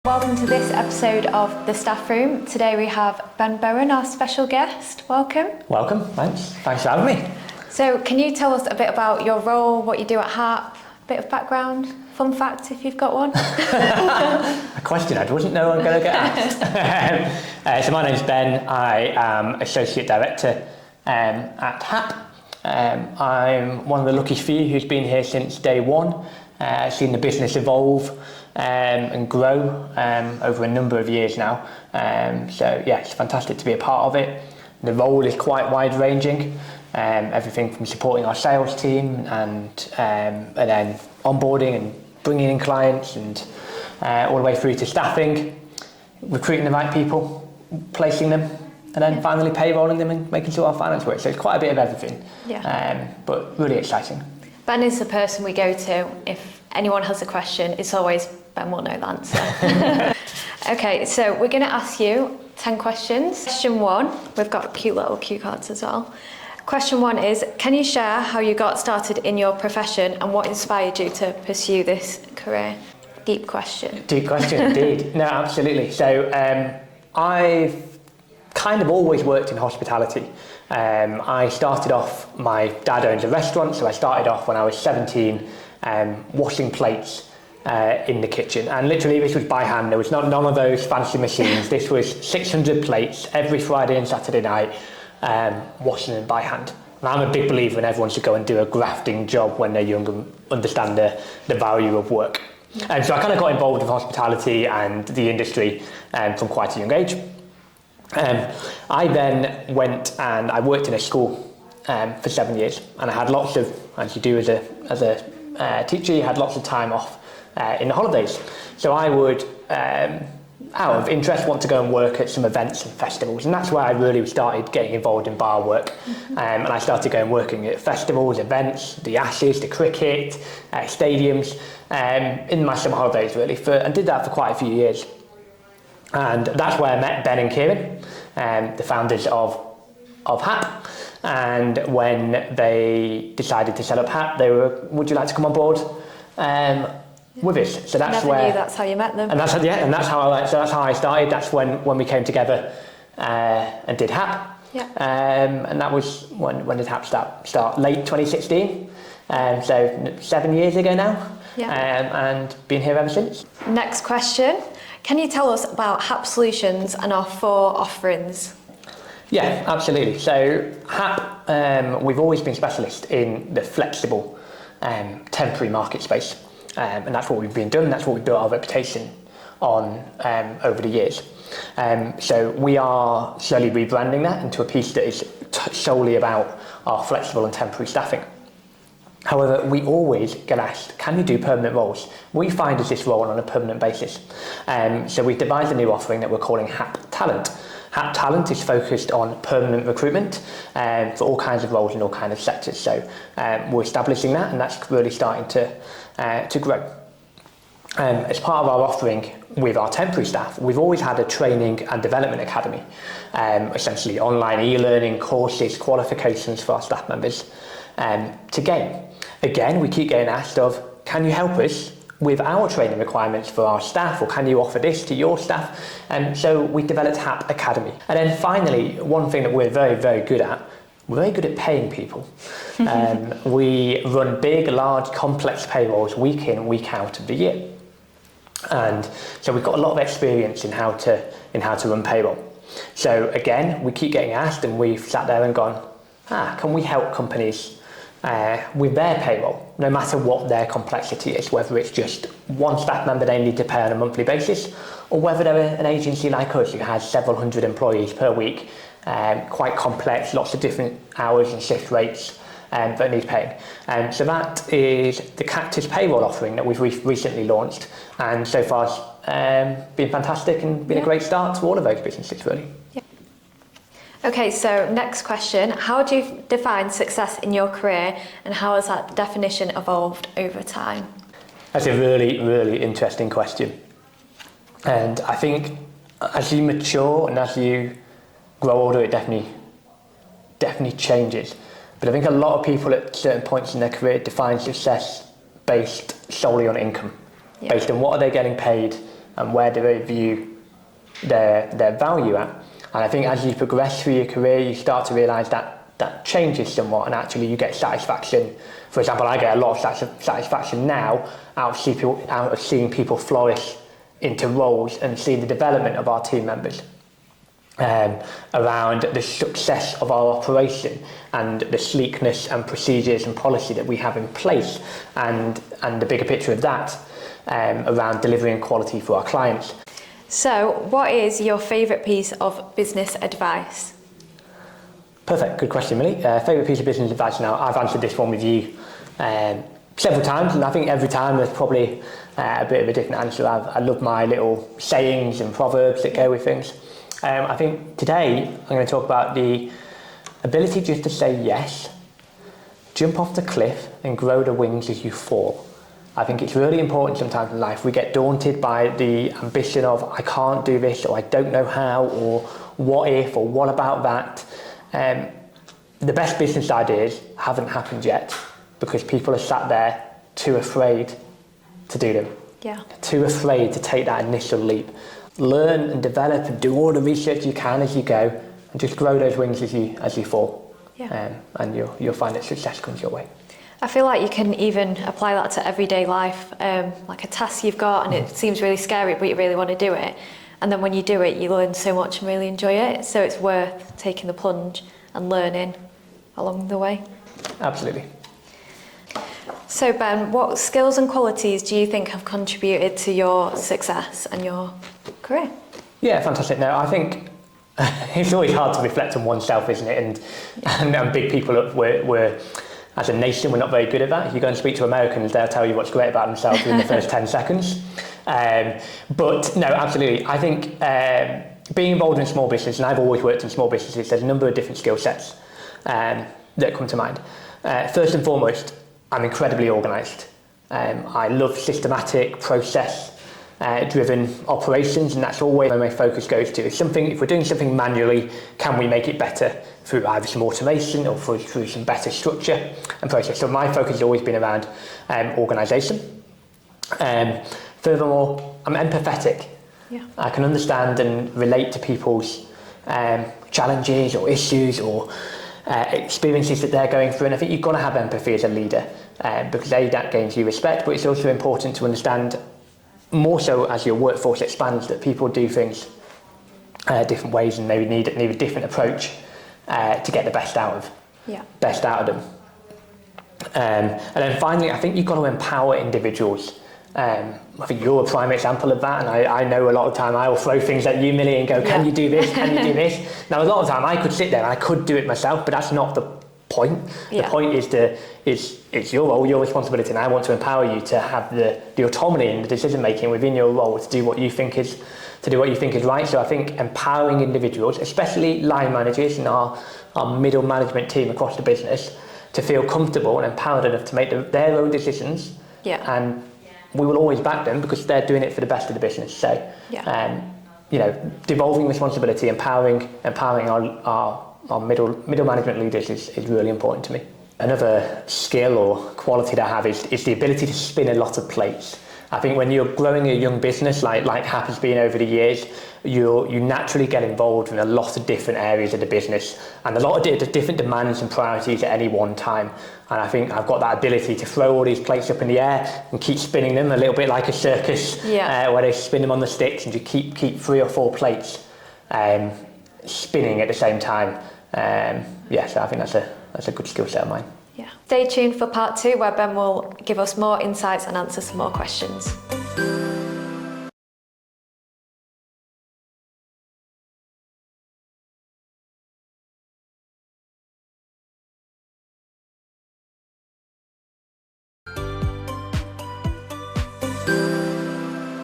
Welcome to this episode of The Staff Room. Today we have Ben Bowen, our special guest. Welcome. Welcome, thanks for having me. So can you tell us a bit about your role, what you do at HAP, a bit of background, fun fact if you've got one? A question I wasn't know I'm going to get asked. So my name's Ben, I am Associate Director at HAP. I'm one of the lucky few who's been here since day one. I've seen the business evolve and grow over a number of years now. So yeah, it's fantastic to be a part of it. The role is quite wide-ranging, everything from supporting our sales team and then onboarding and bringing in clients and all the way through to staffing, recruiting the right people, placing them, and then finally payrolling them and making sure our finance works. So it's quite a bit of everything, but really exciting. Ben is the person we go to if anyone has a question. It's always Ben will know the answer. Okay, so we're going to ask you 10 questions. Question 1, we've got cute little cue cards as well. Question 1 is, can you share how you got started in your profession and what inspired you to pursue this career? Deep question. Deep question indeed. No, absolutely. So I've kind of always worked in hospitality. I started off, my dad owns a restaurant, so I started off when I was 17 washing plates in the kitchen, and literally this was by hand. There was none of those fancy machines. This was 600 plates every Friday and Saturday night, washing them by hand. And I'm a big believer in everyone should go and do a grafting job when they're young and understand the value of work. And so I kind of got involved with hospitality and the industry from quite a young age. I then went and I worked in a school for 7 years, and I had lots of, as you do as a teacher, you had lots of time off in the holidays. So I would, out of interest, want to go and work at some events and festivals, and that's where I really started getting involved in bar work. And I started going working at festivals, events, the Ashes, the cricket, stadiums, in my summer holidays really, and did that for quite a few years. And that's where I met Ben and Kieran, the founders of HAP. And when they decided to set up HAP, they were, would you like to come on board with us? So that's Never knew that's how you met them. And that's how I started. That's when we came together and did HAP. Yeah. And that was when did HAP start? Late 2016. So 7 years ago now. Yeah. And been here ever since. Next question. Can you tell us about HAP Solutions and our 4 offerings? Yeah, absolutely. So HAP, we've always been specialist in the flexible temporary market space. And that's what we've been doing. That's what we've built our reputation on over the years. So we are slowly rebranding that into a piece that is solely about our flexible and temporary staffing. However, we always get asked, can you do permanent roles? We find us this role on a permanent basis. So we've devised a new offering that we're calling HAP Talent. HAP Talent is focused on permanent recruitment for all kinds of roles in all kinds of sectors. So we're establishing that, and that's really starting to grow. As part of our offering with our temporary staff, we've always had a training and development academy, essentially online e-learning courses, qualifications for our staff members to gain. Again, we keep getting asked of, can you help us with our training requirements for our staff, or can you offer this to your staff? And so we developed HAP Academy. And then finally, one thing that we're very, very good at, we're very good at paying people. We run big, large, complex payrolls week in, week out of the year. And so we've got a lot of experience in how to run payroll. So again, we keep getting asked, and we've sat there and gone, can we help companies with their payroll, no matter what their complexity is, whether it's just one staff member they need to pay on a monthly basis, or whether they're an agency like us who has several hundred employees per week, quite complex, lots of different hours and shift rates that need paying. So that is the Cactus payroll offering that we've recently launched, and so far it's been fantastic and been a great start to all of those businesses really. Yeah. Okay, so next question. How do you define success in your career, and how has that definition evolved over time? That's a really, really interesting question. And I think as you mature and as you grow older, it definitely changes. But I think a lot of people at certain points in their career define success based solely on income, based on what are they getting paid and where do they view their value at. And I think as you progress through your career, you start to realise that changes somewhat, and actually you get satisfaction. For example, I get a lot of satisfaction now out of seeing people flourish into roles and seeing the development of our team members. Around the success of our operation and the sleekness and procedures and policy that we have in place, and the bigger picture of that around delivering quality for our clients. So, what is your favourite piece of business advice? Perfect, good question, Millie. Favourite piece of business advice? Now, I've answered this one with you several times, and I think every time there's probably a bit of a different answer. I love my little sayings and proverbs that go with things. I think today I'm going to talk about the ability just to say yes, jump off the cliff and grow the wings as you fall. I think it's really important sometimes in life. We get daunted by the ambition of I can't do this, or I don't know how, or what if, or what about that. The best business ideas haven't happened yet because people are sat there too afraid to do them. Yeah. Too afraid to take that initial leap. Learn and develop and do all the research you can as you go, and just grow those wings as you fall. Yeah. And you'll find that success comes your way. I feel like you can even apply that to everyday life, like a task you've got and it seems really scary, but you really want to do it. And then when you do it, you learn so much and really enjoy it. So it's worth taking the plunge and learning along the way. Absolutely. So Ben, what skills and qualities do you think have contributed to your success and your career? Yeah, fantastic. Now, I think it's always hard to reflect on oneself, isn't it? And big people, we're as a nation, we're not very good at that. If you go and speak to Americans, they'll tell you what's great about themselves within the first 10 seconds. But no, absolutely. I think being involved in small business, and I've always worked in small businesses, there's a number of different skill sets that come to mind. First and foremost, I'm incredibly organised. I love systematic, process-driven operations, and that's always where my focus goes to. If we're doing something manually, can we make it better through either some automation or through some better structure and process? So my focus has always been around organisation. Furthermore, I'm empathetic. Yeah. I can understand and relate to people's challenges or issues or experiences that they're going through, and I think you've got to have empathy as a leader because that gains you respect, but it's also important to understand more so as your workforce expands that people do things different ways and maybe need a different approach to get the best out of them. And then finally, I think you've got to empower individuals. I think you're a prime example of that, and I know a lot of time I will throw things at you, Millie, and go, can you do this, can you do this? Now a lot of time I could sit there and I could do it myself, but that's not the point. The point is it's your role, your responsibility, and I want to empower you to have the autonomy and the decision making within your role to do what you think is right. So I think empowering individuals, especially line managers and our middle management team across the business, to feel comfortable and empowered enough to make their own decisions. And we will always back them because they're doing it for the best of the business. So, devolving responsibility, empowering our middle management leaders is really important to me. Another skill or quality that I have is the ability to spin a lot of plates. I think when you're growing a young business like HAP has been over the years, you naturally get involved in a lot of different areas of the business and a lot of different demands and priorities at any one time. And I think I've got that ability to throw all these plates up in the air and keep spinning them a little bit like a circus, where they spin them on the sticks and you keep 3 or 4 plates spinning at the same time. So I think that's a good skill set of mine. Yeah. Stay tuned for part 2 where Ben will give us more insights and answer some more questions.